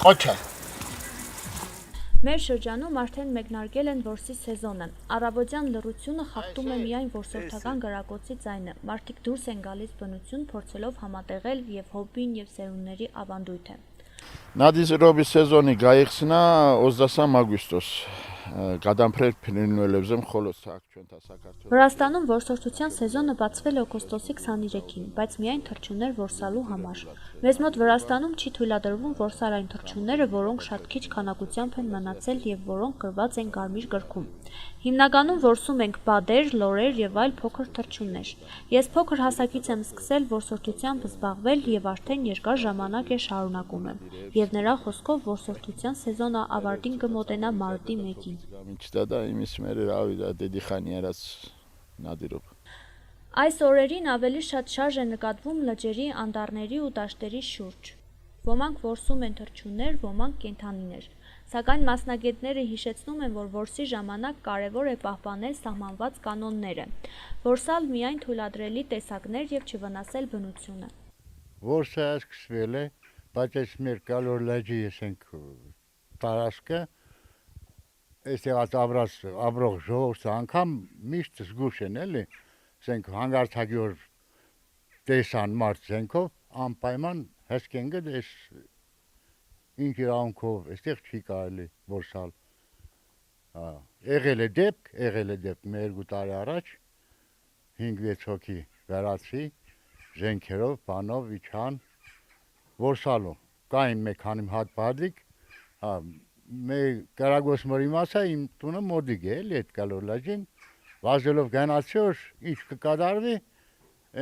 Խոչը։ Մեր շրջանում արդեն մեկնարկել են որսի սեզոնը։ Առավոտյան լռությունը խախտում է միայն որսորդական գրակոծի ձայնը։ Մարդիկ դուրս են գալիս բնություն, փորձելով համատեղել եւ հոբբին եւ սերունդների ավանդույթը։ Նադիզրոբի սեզոնի գայիքսնա օզդասամ ագուստոս գադամփրել փնինուելեզեմ խոլոսակ չոնտա Սակարթոյ։ Վրաստանում որսորդության սեզոնը բացվել է օգոստոսի 23-ին, բայց միայն թռչուններ որսալու համար։ Մեզ մոտ Վրաստանում չի թույլատրվում որսալ այն թռչունները, որոնք շատ քիչ քանակությամբ են մնացել եւ որոնք գրված են Կարմիր գրքում։ Հիմնականում որսում ենք բադեր, լորեր եւ այլ փոքր թռչուններ։ Ես փոքր հասակից եմ սկսել որսորդությամբ զբաղվել եւ արդեն երկար ժամանակ է շարունակում եմ։ Եվ նրա խոսքով որսորդության սեզոնը ավարտին կմոտենա մարտի 1-ին։ Այս օրերին ավելի շատ շարժ է նկատվում լճերի, անտառների ու դաշտերի շուրջ։ Ոմանք որսում են թռչուններ, ոմանք կենդանիներ։ Սակայն մասնագետները հիշեցնում են, որ որսի ժամանակ կարևոր է պահպանել սահմանված կանոնները, որսալ միայն թույլատրելի տեսակներ եւ չվնասել բնությունը։ Որսը սկսվել է, բայց այս մեր կալոր լեջի ենք տարածքը, այստեղ ապրող ժողովուրդը անգամ միշտ զգուշ են էլի, ասենք հանգարցակյոր տեսան մարդ զենքով անպայման հսկեն գդ այս ինչ իրավունքով այստեղ չի կարելի որսալ։ Եղել է դեպք մեր 2 տարի առաջ 5-6 հոգի վերացրի զենքերով, բանով իջան որսալու։ Կային մեկ քանի հատ բադիկ, մեր Կարագոս մորի մասը իմ տունը մոդիկ է էլի այդ կալոր լաջին, վազելով գնացի որ ինչ կկատարվի,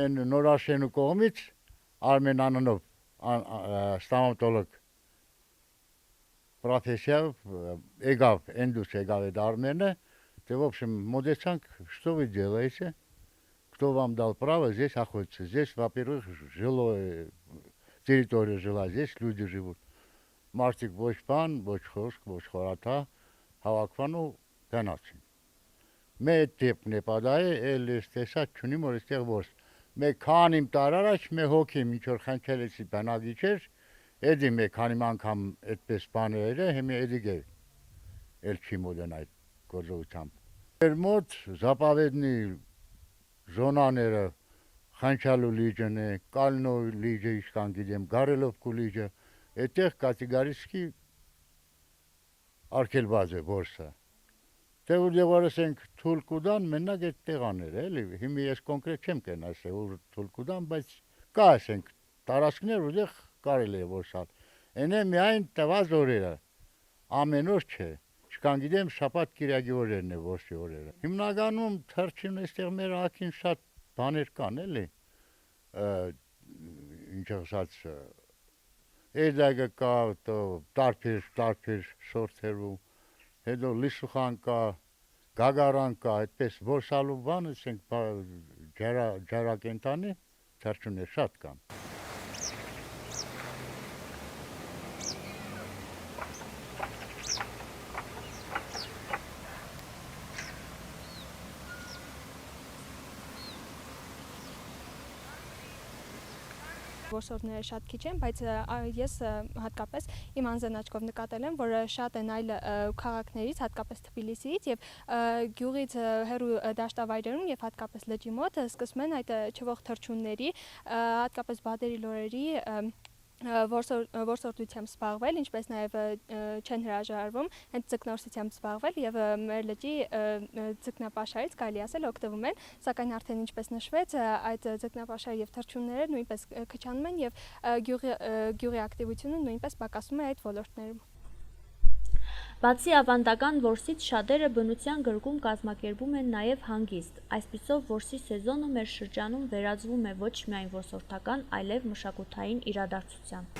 այն նորաշենու կողմից Արմեն անունով ստամատոլոգ պրոֆեսիա եկավ այդ Армена, в общем, модесанк, что вы делаете? Кто вам дал право здесь охотиться? Здесь, во-первых, территория жила, здесь люди живут. Մարտիկ ոչ բան, ոչ խոսք, ոչ խորաթա, հավաքվան ու գնացին։ Մեր դեպքն է պատահել, էլ ես տեսա չունի որ այստեղ որս։ Մեկ քանի տարի առաջ մի հոգի ինչ որ խնդրեցի բնակիչ էր, էդի մեկ քանի անգամ այդպես բաներ է, հիմա էդի գե։ Էլ չի մոդեն այդ գործողությամբ։ Մեր մոտ զապավեդնի զոնաները Խանչալու լիճն է, Կալնո լիճը իշքան գիտեմ, Գարելովկու լիճը Այդտեղ կատեգորիսկի արգելված է որսը։ Դե որ ասենք թույլ կուտան մենակ այդ տեղաներ էլի։ Հիմա ես կոնկրետ չեմ կեն ասել որ թույլ կուտան, բայց կա ասենք տարածքներ որտեղ կարելի է որսալ։ Այնե միայն տված օրերը։ Ամեն օր չէ։ Չկան գիտեմ շաբաթ կիրակի օրերն է որսի օրերը։ Հիմնականում թռչին այստեղ մեր ակին շատ բաներ կան էլի։ Ինչ ասած Էդագը կա, տարբեր սորտերու, հետո լիսուխան կա, գագարան կա, այդպես որսալու բան, ասենք ջարակենտանի թռչուններ շատ կան։ Որսորդները շատ քիչ են, բայց ես հատկապես իմ անձն աչքով նկատել եմ, որ շատ են այլ քաղաքներից, հատկապես Թբիլիսիից եւ գյուղից հեռու դաշտավայրերում եւ հատկապես լճի մոտ սկսում են այդ չվող թռչունների, հատկապես բադերի լորերի որսորդությամբ զբաղվել, ինչպես նաև չեն հրաժարվում հենց ձկնորսությամբ զբաղվել եւ մեր լճի ձկնապաշարից կարելի ասել օգտվում են, սակայն արդեն ինչպես նշվեց, այդ ձկնապաշարը եւ թռչունները նույնպես քչանում են եւ գյուղի ակտիվությունը նույնպես պակասում է այդ ոլորտներում։ Բացի ավանդական որսից շատերը բնության գրկում կազմակերպում են նաև հանգիստ։ Այսպիսով որսի սեզոնը մեր շրջանում վերածվում է ոչ միայն որսորդական, այլև մշակութային իրադարձության։